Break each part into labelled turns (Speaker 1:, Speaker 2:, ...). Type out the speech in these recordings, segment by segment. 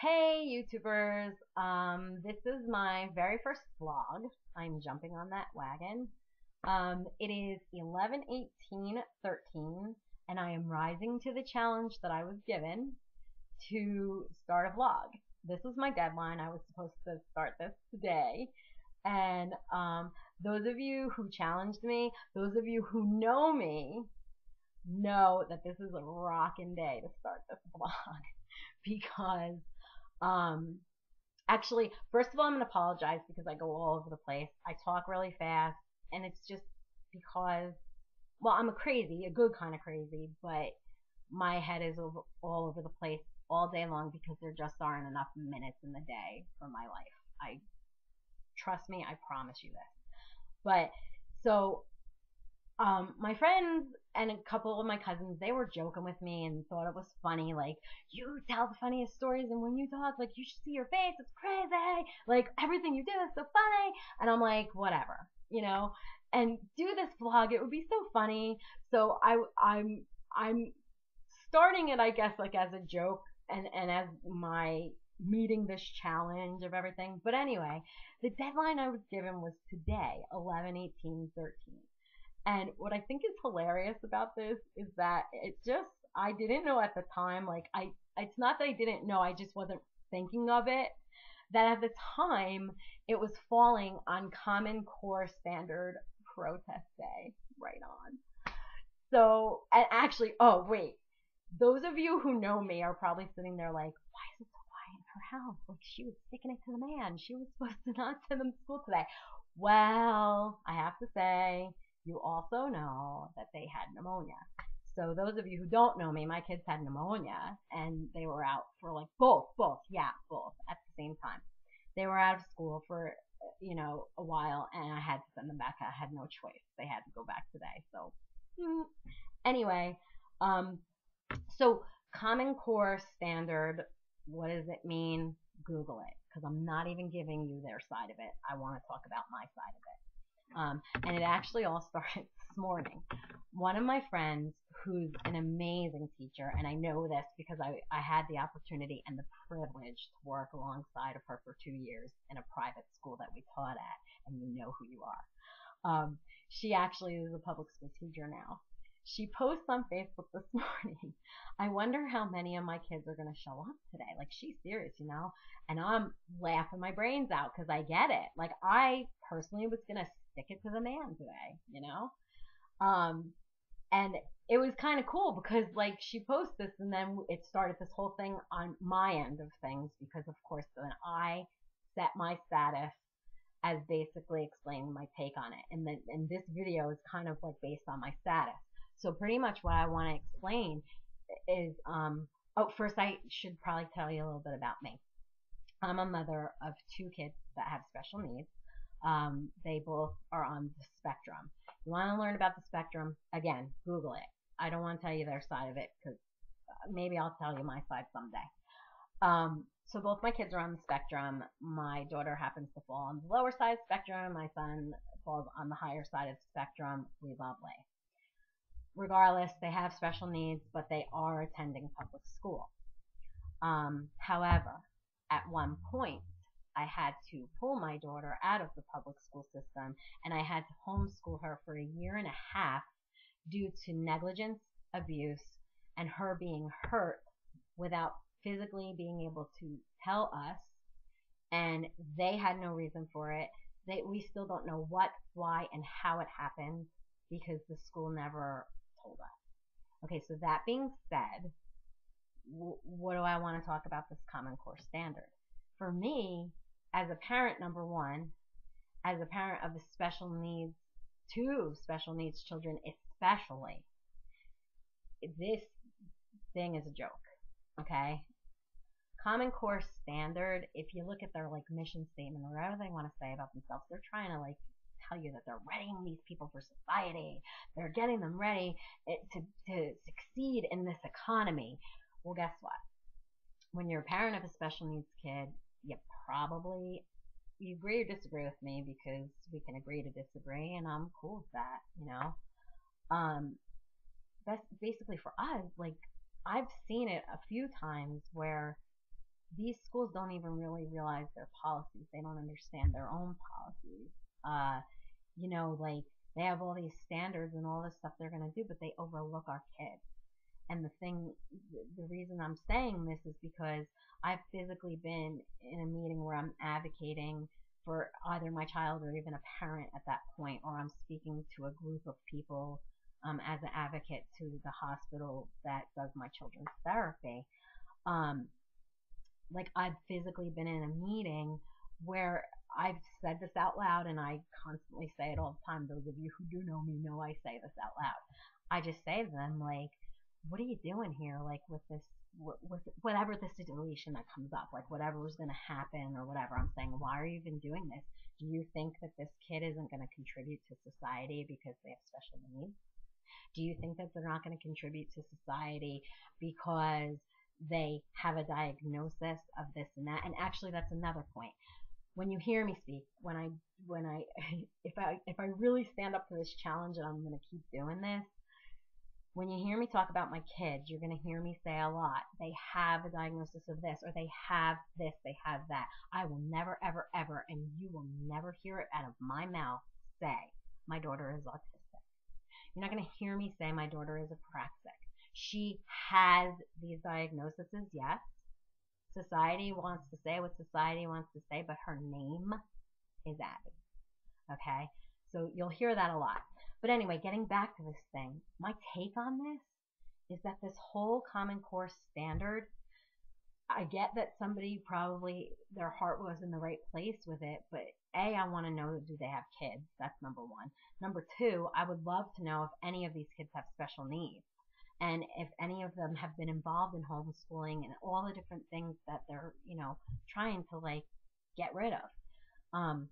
Speaker 1: Hey YouTubers, this is my very first vlog. I'm jumping on that wagon. It is 11/18/13 and I am rising to the challenge that I was given to start a vlog. This was my deadline. I was supposed to start this today. And those of you who challenged me, those of you who know me, know that this is a rockin' day to start this vlog because um actually, first of all, I'm going to apologize because I go all over the place. I talk really fast, and it's just because, well, I'm a crazy, a good kind of crazy, but my head is all over the place all day long because there just aren't enough minutes in the day for my life. I trust me, I promise you this. But so my friends and a couple of my cousins, they were joking with me and thought it was funny. Like, you tell the funniest stories, and when you talk, like, you should see your face. It's crazy. Like, everything you do is so funny. And I'm like, whatever, you know. And do this vlog. It would be so funny. So I'm starting it, I guess, like as a joke and as my meeting this challenge of everything. But anyway, the deadline I was given was today, 11/18/13. And what I think is hilarious about this is that it just, I didn't know at the time, like, it's not that I didn't know, I just wasn't thinking of it, that at the time it was falling on Common Core Standard Protest Day, right on. So, and actually, oh, wait, those of you who know me are probably sitting there like, why is it so quiet in her house? Like, she was sticking it to the man. She was supposed to not send them to school today. Well, I have to say, you also know that they had pneumonia. So those of you who don't know me, my kids had pneumonia and they were out for like both at the same time. They were out of school for, a while, and I had to send them back. I had no choice. They had to go back today. So anyway, um, so Common Core Standard, what does it mean? Google it, because I'm not even giving you their side of it. I want to talk about my side of it. And it actually all started this morning. One of my friends, who's an amazing teacher, and I know this because I had the opportunity and the privilege to work alongside of her for 2 years in a private school that we taught at, and you know who you are. She actually is a public school teacher now. She posts on Facebook this morning, I wonder how many of my kids are going to show up today. Like, she's serious, you know? And I'm laughing my brains out because I get it. Like, I personally was going to stick it to the man today, you know? Um, and it was kind of cool because, like, she posts this and then it started this whole thing on my end of things because, of course, then I set my status as basically explaining my take on it. And this video is kind of like based on my status. So pretty much what I want to explain is, oh, first I should probably tell you a little bit about me. I'm a mother of two kids that have special needs. They both are on the spectrum. You want to learn about the spectrum? Again, Google it. I don't want to tell you their side of it because maybe I'll tell you my side someday. So both my kids are on the spectrum. My daughter happens to fall on the lower side of the spectrum. My son falls on the higher side of the spectrum. We lovely. Regardless, they have special needs, but they are attending public school. However, at one point, I had to pull my daughter out of the public school system, and I had to homeschool her for a year and a half due to negligence, abuse, and her being hurt without physically being able to tell us, and they had no reason for it. We still don't know what, why, and how it happened because the school never told us. Okay, so that being said, what do I want to talk about this Common Core Standard? For me, as a parent, number one, as a parent of the special needs, two special needs children especially, this thing is a joke, okay? Common Core Standard, if you look at their like mission statement or whatever they want to say about themselves, they're trying to like tell you that they're readying these people for society. They're getting them ready to succeed in this economy. Well, guess what? When you're a parent of a special needs kid, you agree or disagree with me because we can agree to disagree, and I'm cool with that, you know. That's basically for us. Like, I've seen it a few times where these schools don't even really realize their policies. They don't understand their own policies. Uh, like they have all these standards and all this stuff they're going to do, but they overlook our kids. And the reason I'm saying this is because I've physically been in a meeting where I'm advocating for either my child or even a parent at that point, or I'm speaking to a group of people as an advocate to the hospital that does my children's therapy. Um, like I've physically been in a meeting where I've said this out loud, and I constantly say it all the time. Those of you who do know me know I say this out loud. I just say to them, like, what are you doing here? Like with this, with whatever the situation that comes up, like whatever was going to happen or whatever. I'm saying, why are you even doing this? Do you think that this kid isn't going to contribute to society because they have special needs? Do you think that they're not going to contribute to society because they have a diagnosis of this and that? And actually, that's another point. When you hear me speak, when I if I really stand up to this challenge, and I'm going to keep doing this, when you hear me talk about my kids, you're going to hear me say a lot. They have a diagnosis of this, or they have this, they have that. I will never, ever, ever, and you will never hear it out of my mouth say, my daughter is autistic. You're not going to hear me say my daughter is apraxic. She has these diagnoses, yes. Society wants to say what society wants to say, but her name is Abby. Okay? So you'll hear that a lot. But anyway, getting back to this thing, my take on this is that this whole Common Core standard, I get that somebody probably their heart was in the right place with it, but A, I want to know, do they have kids? That's number one. Number two, I would love to know if any of these kids have special needs, and if any of them have been involved in homeschooling and all the different things that they're, trying to like get rid of.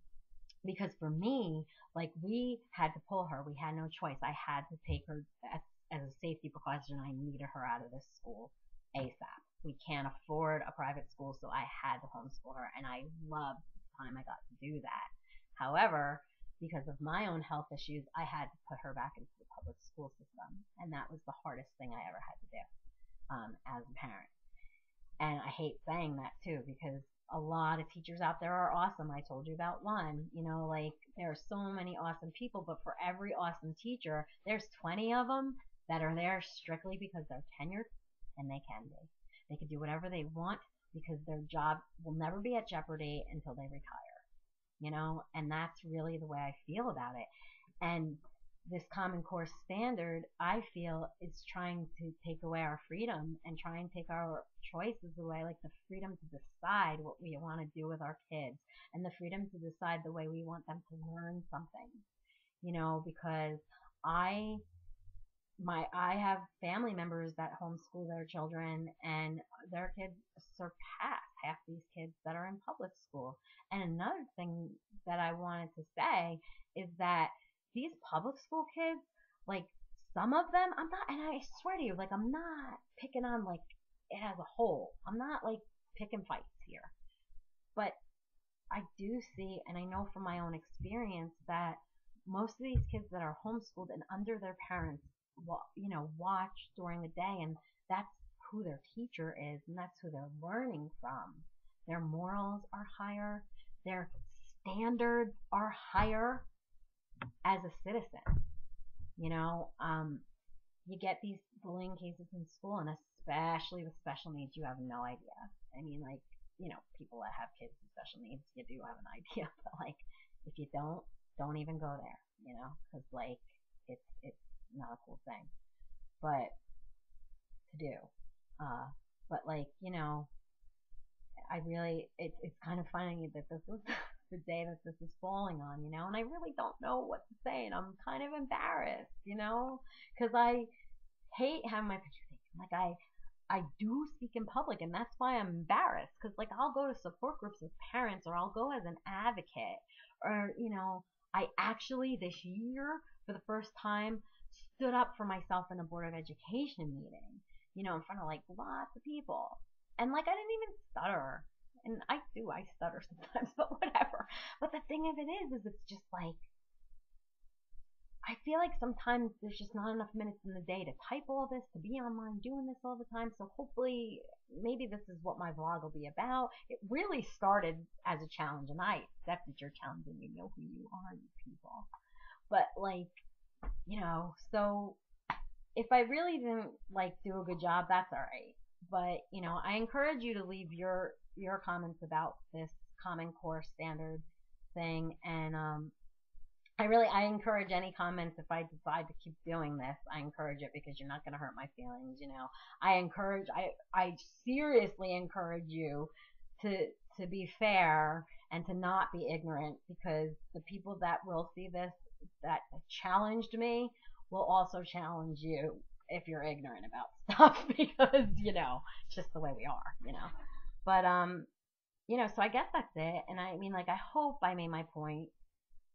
Speaker 1: Because for me, like we had to pull her. We had no choice. I had to take her as a safety precaution. I needed her out of this school ASAP. We can't afford a private school, so I had to homeschool her, and I loved the time I got to do that. However, because of my own health issues, I had to put her back into the public school system, and that was the hardest thing I ever had to do as a parent. And I hate saying that too, because a lot of teachers out there are awesome. I told you about one. Like there are so many awesome people, but for every awesome teacher, there's 20 of them that are there strictly because they're tenured, and they can be. They can do whatever they want because their job will never be at jeopardy until they retire. And that's really the way I feel about it. And this Common Core standard, I feel, is trying to take away our freedom and try and take our choices away, like the freedom to decide what we want to do with our kids and the freedom to decide the way we want them to learn something. Because I have family members that homeschool their children, and their kids surpass half these kids that are in public school. And another thing that I wanted to say is that these public school kids, like some of them, I'm not, and I swear to you, like I'm not picking on like it as a whole. I'm not like picking fights here. But I do see, and I know from my own experience, that most of these kids that are homeschooled and under their parents, watch during the day, and that's who their teacher is, and that's who they're learning from. Their morals are higher, their standards are higher as a citizen. You get these bullying cases in school, and especially with special needs, you have no idea. I mean, like, people that have kids with special needs, you do have an idea, but like, if you don't even go there, because like, it's not a cool thing, but to do. Uh, but like, I really, it's kind of funny that this is the day that this is falling on, and I really don't know what to say, and I'm kind of embarrassed, because I hate having my picture taken. Like I do speak in public, and that's why I'm embarrassed, because like I'll go to support groups with parents, or I'll go as an advocate, or I actually this year for the first time stood up for myself in a board of education meeting, in front of like lots of people, and like I didn't even stutter, and I stutter sometimes, but whatever. But the thing of it is it's just like I feel like sometimes there's just not enough minutes in the day to type all this, to be online doing this all the time. So hopefully, maybe this is what my vlog will be about. It really started as a challenge, and I accept that you're challenging me. Know who you are, you people. But like, so if I really didn't like do a good job, that's all right. But I encourage you to leave your comments about this Common Core standard thing, and I encourage any comments if I decide to keep doing this. I encourage it because you're not going to hurt my feelings. I seriously encourage you to to be fair and to not be ignorant, because the people that will see this that challenged me will also challenge you if you're ignorant about stuff because it's just the way we are. But so I guess that's it. And I mean, like, I hope I made my point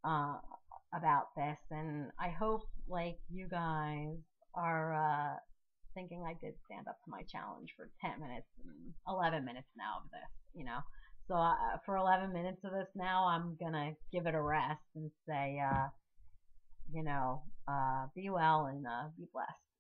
Speaker 1: uh, about this, and I hope like you guys are thinking I did stand up to my challenge for 10 minutes and 11 minutes now of this. So for 11 minutes of this now, I'm gonna give it a rest and say, be well and be blessed.